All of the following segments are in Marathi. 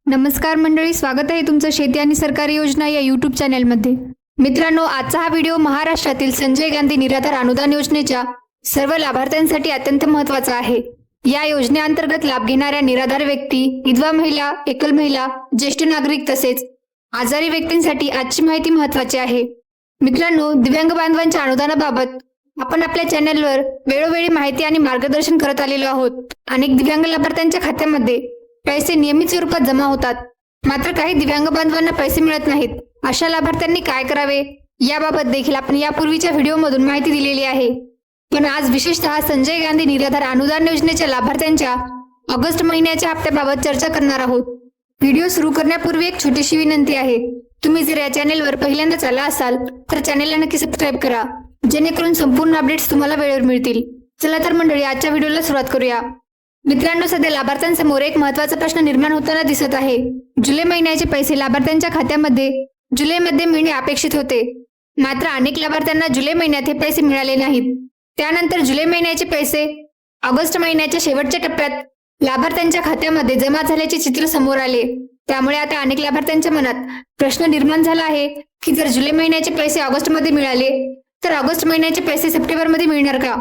नमस्कार मंडळी, स्वागत आहे तुमचं शेती आणि सरकारी योजना या यूट्यूब चॅनलमध्ये। मित्रांनो, आजचा हा व्हिडिओ महाराष्ट्रातील संजय गांधी निराधार अनुदान योजनेच्या सर्व लाभार्थ्यांसाठी अत्यंत महत्त्वाचा आहे। या योजनेअंतर्गत लाभ घेणाऱ्या निराधार व्यक्ती, विधवा महिला, एकल महिला, ज्येष्ठ नागरिक तसेच आजारी व्यक्तींसाठी आजची माहिती महत्त्वाची आहे। मित्रांनो, दिव्यांग बांधवांच्या अनुदानाबाबत आपण आपल्या चॅनलवर वेळोवेळी माहिती आणि मार्गदर्शन करत आलेलो आहोत। अनेक दिव्यांग लाभार्थ्यांच्या खात्यामध्ये पैसे नियमित स्वरूपात जमा होतात, मात्र काही दिव्यांग बांधवांना पैसे मिळत नाहीत। अशा लाभार्थ्यांनी काय करावे याबाबत देखील आपण यापूर्वीच्या व्हिडिओमधून माहिती दिलेली आहे। पण आज विशेषतः संजय गांधी निराधार अनुदान योजनेच्या लाभार्थ्यांच्या ऑगस्ट महिन्याच्या हप्त्याबाबत चर्चा करणार आहोत। व्हिडिओ सुरू करण्यापूर्वी एक छोटीशी विनंती आहे, तुम्ही जर या चॅनेलवर पहिल्यांदाच आला असाल तर चॅनेलला नक्की सबस्क्राईब करा, जेणेकरून संपूर्ण अपडेट्स तुम्हाला वेळेवर मिळतील। चला तर मंडळी, आजच्या व्हिडिओला सुरुवात करूया। मित्रांनो, सध्या लाभार्थ्यांसमोर एक महत्त्वाचा प्रश्न निर्माण होताना दिसत आहे। जुलै महिन्याचे पैसे लाभार्थ्यांच्या खात्यामध्ये जुलैमध्ये मिळणे अपेक्षित होते, मात्र अनेक लाभार्थ्यांना जुलै महिन्यात हे पैसे मिळाले नाहीत। त्यानंतर जुलै महिन्याचे पैसे ऑगस्ट महिन्याच्या शेवटच्या टप्प्यात लाभार्थ्यांच्या खात्यामध्ये जमा झाल्याचे चित्र समोर आले। त्यामुळे आता अनेक लाभार्थ्यांच्या मनात प्रश्न निर्माण झाला आहे की जर जुलै महिन्याचे पैसे ऑगस्टमध्ये मिळाले तर ऑगस्ट महिन्याचे पैसे सप्टेंबरमध्ये मिळणार का?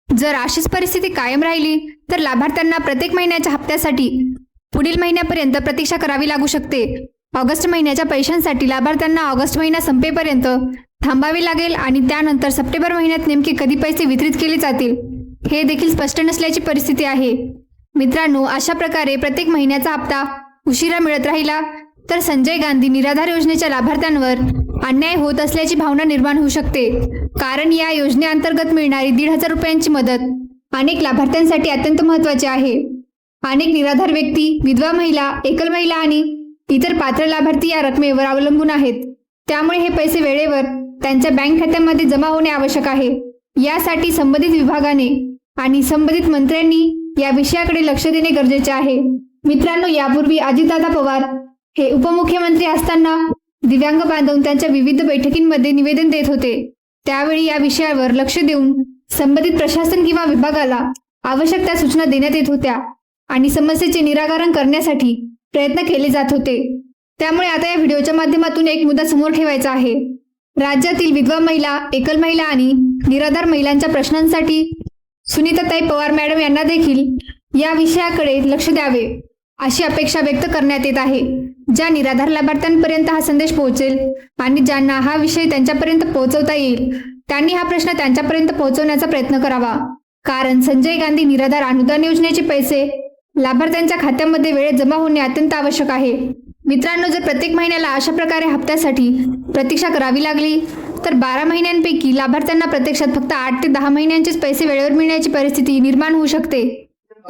जर अशीच परिस्थिती कायम राहिली तर लाभार्थ्यांना प्रत्येक महिन्याच्या हप्त्यासाठी पुढील महिन्यापर्यंत प्रतीक्षा करावी लागू शकते। ऑगस्ट महिन्याच्या पैशांसाठी लाभार्थ्यांना ऑगस्ट महिना संपेपर्यंत थांबावे लागेल आणि त्यानंतर सप्टेंबर महिन्यात नेमके कधी पैसे वितरित केले जातील हे देखील स्पष्ट नसल्याची परिस्थिती आहे। मित्रांनो, अशा प्रकारे प्रत्येक महिन्याचा हप्ता उशिरा मिळत राहिला तर संजय गांधी निराधार योजनेच्या लाभार्थ्यांवर अन्याय होत असल्याची भावना निर्माण होऊ शकते, कारण या योजनेअंतर्गत मिळणारी 1,500 रुपयांची मदत अनेक लाभार्थ्यांसाठी अत्यंत महत्त्वाची आहे। अनेक निराधार व्यक्ती, विधवा महिला, एकल महिला आणि इतर पात्र लाभार्थी या रकमेवर अवलंबून आहेत। त्यामुळे हे पैसे वेळेवर त्यांच्या बँक खात्यामध्ये जमा होणे आवश्यक आहे। यासाठी संबंधित विभागाने आणि संबंधित मंत्र्यांनी या विषयाकडे लक्ष देणे गरजेचे आहे। मित्रांनो, यापूर्वी अजितदादा पवार हे उपमुख्यमंत्री असताना दिव्यांग बांधव त्यांच्या विविध बैठकींमध्ये निवेदन देत होते। त्यावेळी या विषयावर लक्ष देऊन संबंधित प्रशासन किंवा विभागाला आवश्यक त्या सूचना देण्यात येत होत्या आणि समस्येचे निराकरण करण्यासाठी प्रयत्न केले जात होते। त्यामुळे आता या व्हिडिओच्या माध्यमातून एक मुद्दा समोर ठेवायचा आहे। राज्यातील विधवा महिला, एकल महिला आणि निराधार महिलांच्या प्रश्नांसाठी सुनीताताई पवार मॅडम यांना देखील या विषयाकडे लक्ष द्यावे अशी अपेक्षा व्यक्त करण्यात येत आहे। ज्या निराधार लाभार्थ्यांपर्यंत हा संदेश पोहोचेल आणि ज्यांना हा विषय त्यांच्यापर्यंत पोहोचवता येईल त्यांनी हा प्रश्न त्यांच्यापर्यंत पोहोचवण्याचा प्रयत्न करावा, कारण संजय गांधी निराधार अनुदान योजनेचे पैसे लाभार्थ्यांच्या खात्यामध्ये वेळेत जमा होणे अत्यंत आवश्यक आहे। मित्रांनो, जर प्रत्येक महिन्याला अशा प्रकारे हप्त्यासाठी प्रतीक्षा करावी लागली तर 12 महिन्यांपैकी लाभार्थ्यांना प्रत्यक्षात फक्त 8 ते 10 महिन्यांचेच पैसे वेळेवर मिळण्याची परिस्थिती निर्माण होऊ शकते।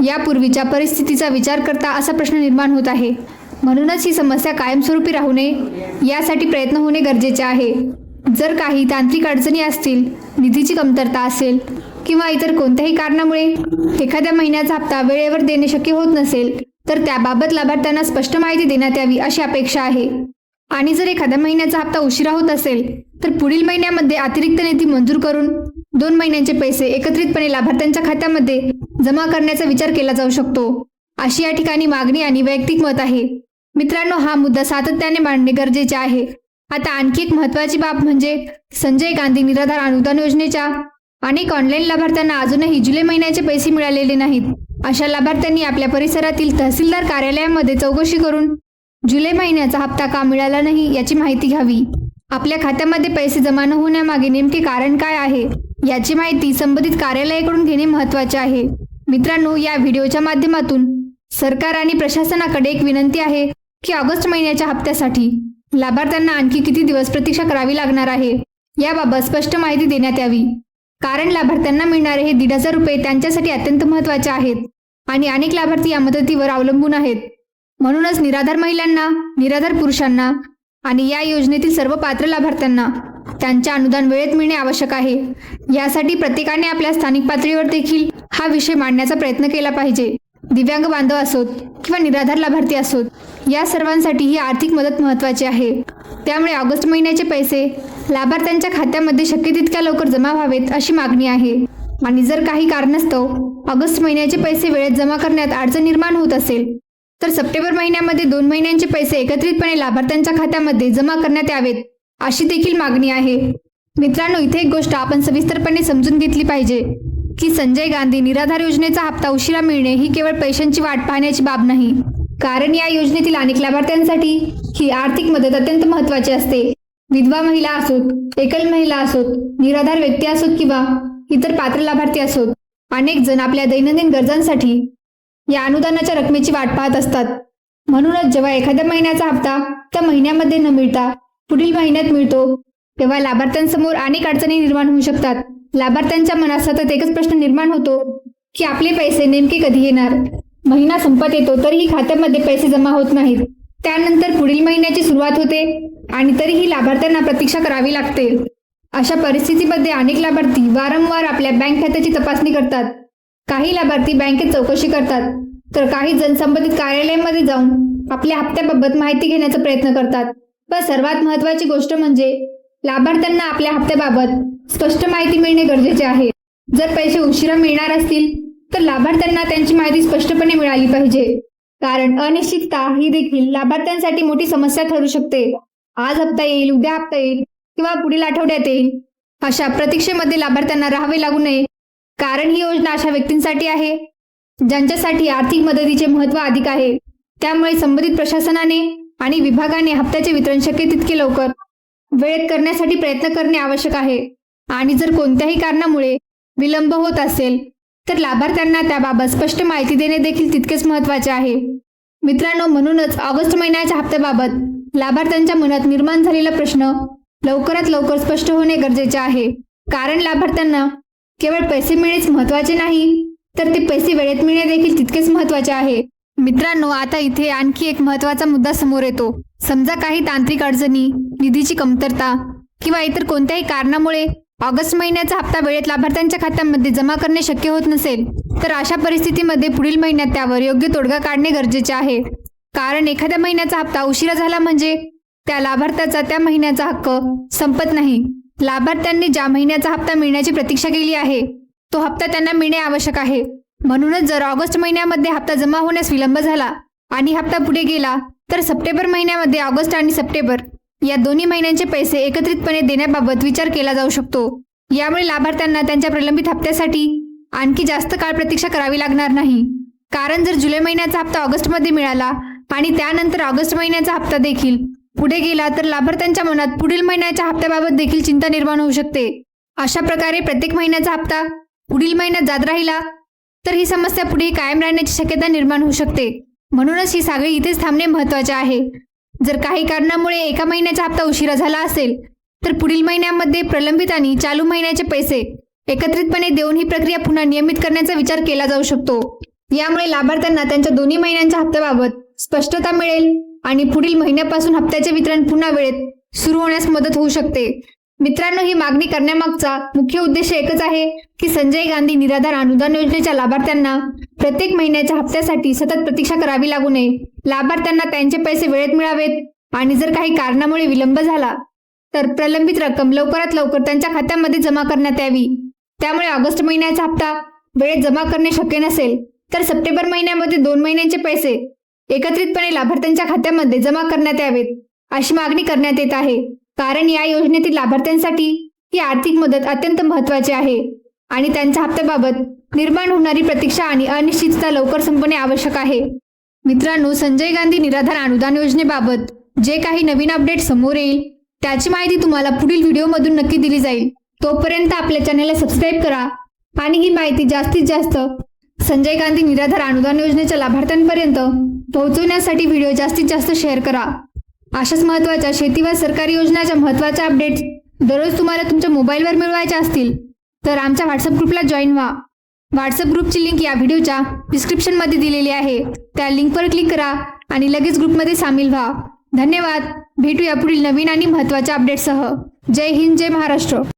यापूर्वीच्या परिस्थितीचा विचार करता असा प्रश्न निर्माण होत आहे। म्हणूनच ही समस्या कायमस्वरूपी राहू नये यासाठी प्रयत्न होणे गरजेचे आहे। जर काही तांत्रिक अडचणी असतील, निधीची कमतरता असेल किंवा इतर कोणत्याही कारणामुळे एखाद्या महिन्याचा हप्ता वेळेवर देणे शक्य होत नसेल तर त्याबाबत लाभार्थ्यांना स्पष्ट माहिती देण्यात यावी अशी अपेक्षा आहे। आणि जर एखाद्या महिन्याचा हप्ता उशिरा होत असेल तर पुढील महिन्यामध्ये अतिरिक्त निधी मंजूर करून 2 महिन्यांचे पैसे एकत्रितपणे लाभार्थ्यांच्या खात्यामध्ये जमा करण्याचा विचार केला जाऊ शकतो, अशी या ठिकाणी मागणी आणि वैयक्तिक मत आहे। मित्रांनो, हा मुद्दा सातत्याने मांडणे गरजेचे आहे। आता आणखी एक महत्त्वाची बाब म्हणजे संजय गांधी निराधार अनुदान योजनेच्या अनेक ऑनलाईन लाभार्थ्यांना अजूनही जुलै महिन्याचे पैसे मिळालेले नाहीत। अशा लाभार्थ्यांनी आपल्या परिसरातील तहसीलदार कार्यालयामध्ये चौकशी करून जुलै महिन्याचा हप्ता का मिळाला नाही याची माहिती घ्यावी। आपल्या खात्यामध्ये पैसे जमा न होण्यामागे नेमके कारण काय आहे याची माहिती संबंधित कार्यालयाकडून घेणे महत्त्वाचे आहे। मित्रांनो, या व्हिडिओच्या माध्यमातून सरकार आणि प्रशासनाकडे एक विनंती आहे की ऑगस्ट महिन्याच्या हप्त्यासाठी लाभार्थ्यांना आणखी किती दिवस प्रतीक्षा करावी लागणार आहे याबाबत स्पष्ट माहिती देण्यात यावी, कारण लाभार्थ्यांना मिळणारे हे 1,500 रुपये त्यांच्यासाठी अत्यंत महत्त्वाचे आहेत आणि अनेक लाभार्थी या मदतीवर अवलंबून आहेत। म्हणूनच निराधार महिलांना, निराधार पुरुषांना आणि या योजनेतील सर्व पात्र लाभार्थ्यांना त्यांचे अनुदान वेळेत मिळणे आवश्यक आहे। यासाठी प्रत्येकाने आपल्या स्थानिक पातळीवर देखील हा विषय मांडण्याचा प्रयत्न केला पाहिजे। दिव्यांग बांधव असोत किंवा निराधार लाभार्थी असोत, या सर्वांसाठी ही आर्थिक मदत महत्त्वाची आहे। त्यामुळे ऑगस्ट महिन्याचे पैसे लाभार्थ्यांच्या खात्यामध्ये शक्य तितक्या लवकर जमा व्हावेत अशी मागणी आहे। आणि जर काही कारणास्तव ऑगस्ट महिन्याचे पैसे वेळेत जमा करण्यात अडचण निर्माण होत असेल तर सप्टेंबर महिन्यामध्ये 2 महिन्यांचे पैसे एकत्रितपणे लाभार्थ्यांच्या खात्यामध्ये जमा करण्यात यावेत अशी देखील मागणी आहे. मित्रांनो, इथे एक गोष्ट आपण सविस्तरपणे समजून घेतली पाहिजे की संजय गांधी निराधार योजनेचा हप्ता उशिरा मिळणे ही केवळ पैशांची वाट पाहण्याची बाब नाही, कारण या योजनेतील अनेक लाभार्थ्यांसाठी ही आर्थिक मदत अत्यंत महत्त्वाची असते. विधवा महिला असोत, एकल महिला असोत, निराधार व्यक्ती असोत किंवा इतर पात्र लाभार्थी असोत, अनेक जण आपल्या दैनंदिन गरजांसाठी या अनुदानाच्या रकमेची वाट पाहत असतात. म्हणूनच जेव्हा एखाद्या महिन्याचा हप्ता त्या महिन्यामध्ये न मिळता पुढील महिन्यात मिळतो तेव्हा लाभार्थ्यांसमोर अनेक अडचणी निर्माण होऊ शकतात. लाभार्थ्यांच्या मनात सतत एकच प्रश्न निर्माण होतो की आपले पैसे नेमके कधी येणार. महिना संपत येतो तरीही खात्यामध्ये पैसे जमा होत नाहीत. त्यानंतर पुढील महिन्याची सुरुवात होते आणि तरीही लाभार्थ्यांना प्रतीक्षा करावी लागते. अशा परिस्थितीमध्ये अनेक लाभार्थी वारंवार आपल्या बँक खात्याची तपासणी करतात. काही लाभार्थी बँकेत चौकशी करतात तर काही जण संबंधित कार्यालयामध्ये जाऊन आपल्या हप्त्याबाबत माहिती घेण्याचा प्रयत्न करतात. पण सर्वात महत्त्वाची गोष्ट म्हणजे लाभार्थ्यांना आपल्या हप्त्याबाबत स्पष्ट माहिती मिळणे गरजेचे आहे. जर पैसे उशिरा मिळणार असतील तर लाभार्थ्यांना त्यांची माहिती स्पष्टपणे मिळाली पाहिजे, कारण अनिश्चितता ही देखील लाभार्थ्यांसाठी मोठी समस्या ठरू शकते. आज हप्ता येईल, उद्या हप्ता येईल किंवा पुढील आठवड्यात येईल अशा प्रतीक्षेमध्ये लाभार्थ्यांना राहावे लागू नये, कारण ही योजना अशा व्यक्तींसाठी आहे ज्यांच्यासाठी आर्थिक मदतीचे महत्त्व अधिक आहे. त्यामुळे संबंधित प्रशासनाने आणि विभागाने हप्त्याचे वितरण शक्य तितके लवकर वेळेत करण्यासाठी प्रयत्न करणे आवश्यक आहे. आणि जर कोणत्याही कारणामुळे विलंब होत असेल तर लाभार्थ्यांना त्याबाबत स्पष्ट माहिती देणे देखील तितकेच महत्त्वाचे आहे. मित्रांनो, म्हणूनच ऑगस्ट महिन्याच्या हप्त्याबाबत लाभार्थ्यांच्या मनात निर्माण झालेला प्रश्न लवकरात लवकर स्पष्ट होणे गरजेचे आहे, कारण लाभार्थ्यांना केवळ पैसे मिळणेच महत्त्वाचे नाही तर ते पैसे वेळेत मिळणे देखील तितकेच महत्त्वाचे आहे. मित्रांनो, आता इथे आणखी एक महत्त्वाचा मुद्दा समोर येतो. समजा काही तांत्रिक अडचणी, निधीची कमतरता किंवा इतर कोणत्याही कारणामुळे ऑगस्ट महिन्याचा हप्ता वेळेत लाभार्थ्यांच्या खात्यामध्ये जमा करणे शक्य होत नसेल तर अशा परिस्थितीमध्ये पुढील महिन्यात त्यावर योग्य तोडगा काढणे गरजेचे आहे. कारण एखाद्या महिन्याचा हप्ता उशिरा झाला म्हणजे त्या लाभार्थ्याचा त्या महिन्याचा हक्क संपत नाही. लाभार्थ्यांनी ज्या महिन्याचा हप्ता मिळण्याची प्रतीक्षा केली आहे तो हप्ता त्यांना मिळणे आवश्यक आहे. म्हणूनच जर ऑगस्ट महिन्यामध्ये हप्ता जमा होण्यास विलंब झाला आणि हप्ता पुढे गेला तर सप्टेंबर महिन्यामध्ये ऑगस्ट आणि सप्टेंबर या दोन्ही महिन्यांचे पैसे एकत्रितपणे देण्याबाबत विचार केला जाऊ शकतो. यामुळे लाभार्थ्यांना त्यांच्या प्रलंबित हप्त्यासाठी आणखी जास्त काळ प्रतीक्षा करावी लागणार नाही. कारण जर जुलै महिन्याचा हप्ता ऑगस्टमध्ये मिळाला आणि त्यानंतर ऑगस्ट महिन्याचा हप्ता देखील पुढे गेला तर लाभार्थ्यांच्या मनात पुढील महिन्याच्या हप्त्याबाबत देखील चिंता निर्माण होऊ शकते. अशा प्रकारे प्रत्येक महिन्याचा हप्ता पुढील महिन्यात जात राहिला तर ही समस्या पुढे कायम राहण्याची शक्यता निर्माण होऊ शकते. म्हणूनच ही साखळी इथेच थांबणे महत्त्वाचे आहे. जर काही कारणामुळे एका महिन्याचा हप्ता उशिरा झाला असेल तर पुढील महिन्यामध्ये प्रलंबित आणि चालू महिन्याचे पैसे एकत्रितपणे देऊन ही प्रक्रिया पुन्हा नियमित करण्याचा विचार केला जाऊ शकतो. यामुळे लाभार्थ्यांना त्यांच्या दोन्ही महिन्यांच्या हप्त्याबाबत स्पष्टता मिळेल आणि पुढील महिन्यापासून हप्त्याचे वितरण पुन्हा वेळेत सुरू होण्यास मदत होऊ शकते. मित्रांनो, ही मागणी करण्यामागचा मुख्य उद्देश एकच आहे की संजय गांधी निराधार अनुदान योजनेच्या लाभार्थ्यांना प्रत्येक महिन्याच्या हप्त्यासाठी सतत प्रतीक्षा करावी लागू नये. लाभार्थ्यांना त्यांचे पैसे वेळेत मिळावेत आणि जर काही कारणामुळे विलंब झाला तर प्रलंबित रक्कम लवकरात लवकर त्यांच्या खात्यामध्ये जमा करण्यात यावी. त्यामुळे ऑगस्ट महिन्याचा हप्ता वेळेत जमा करणे शक्य नसेल तर सप्टेंबर महिन्यामध्ये 2 महिन्यांचे पैसे एकत्रितपणे लाभार्थ्यांच्या खात्यामध्ये जमा करण्यात यावेत अशी मागणी करण्यात येत आहे. कारण या योजनेतील लाभार्थ्यांसाठी ही आर्थिक मदत अत्यंत महत्त्वाची आहे आणि त्यांच्या हप्त्याबाबत निर्माण होणारी प्रतीक्षा आणि अनिश्चितता लवकर संपणे आवश्यक आहे. मित्रांनो, संजय गांधी निराधार अनुदान योजनेबाबत जे काही नवीन अपडेट समोर येईल त्याची माहिती तुम्हाला पुढील व्हिडिओमधून नक्की दिली जाईल. तोपर्यंत आपल्या चॅनलला सबस्क्राईब करा आणि ही माहिती जास्तीत जास्त संजय गांधी निराधार अनुदान योजनेच्या लाभार्थ्यांपर्यंत पोहोचवण्यासाठी व्हिडिओ जास्तीत जास्त शेअर करा. अशाच महत्त्वाच्या शेती व सरकारी योजनाच्या महत्त्वाच्या अपडेट्स दररोज तुम्हाला तुमच्या मोबाईलवर मिळवायच्या असतील तर आमच्या व्हॉट्सअप ग्रुपला जॉईन व्हा. व्हॉट्सअप ग्रुपची लिंक या व्हिडिओच्या डिस्क्रिप्शनमध्ये दिलेली आहे. त्या लिंकवर क्लिक करा आणि लगेच ग्रुपमध्ये सामील व्हा. धन्यवाद. भेटूया पुढील नवीन आणि महत्त्वाच्या अपडेट्ससह. जय हिंद, जय महाराष्ट्र.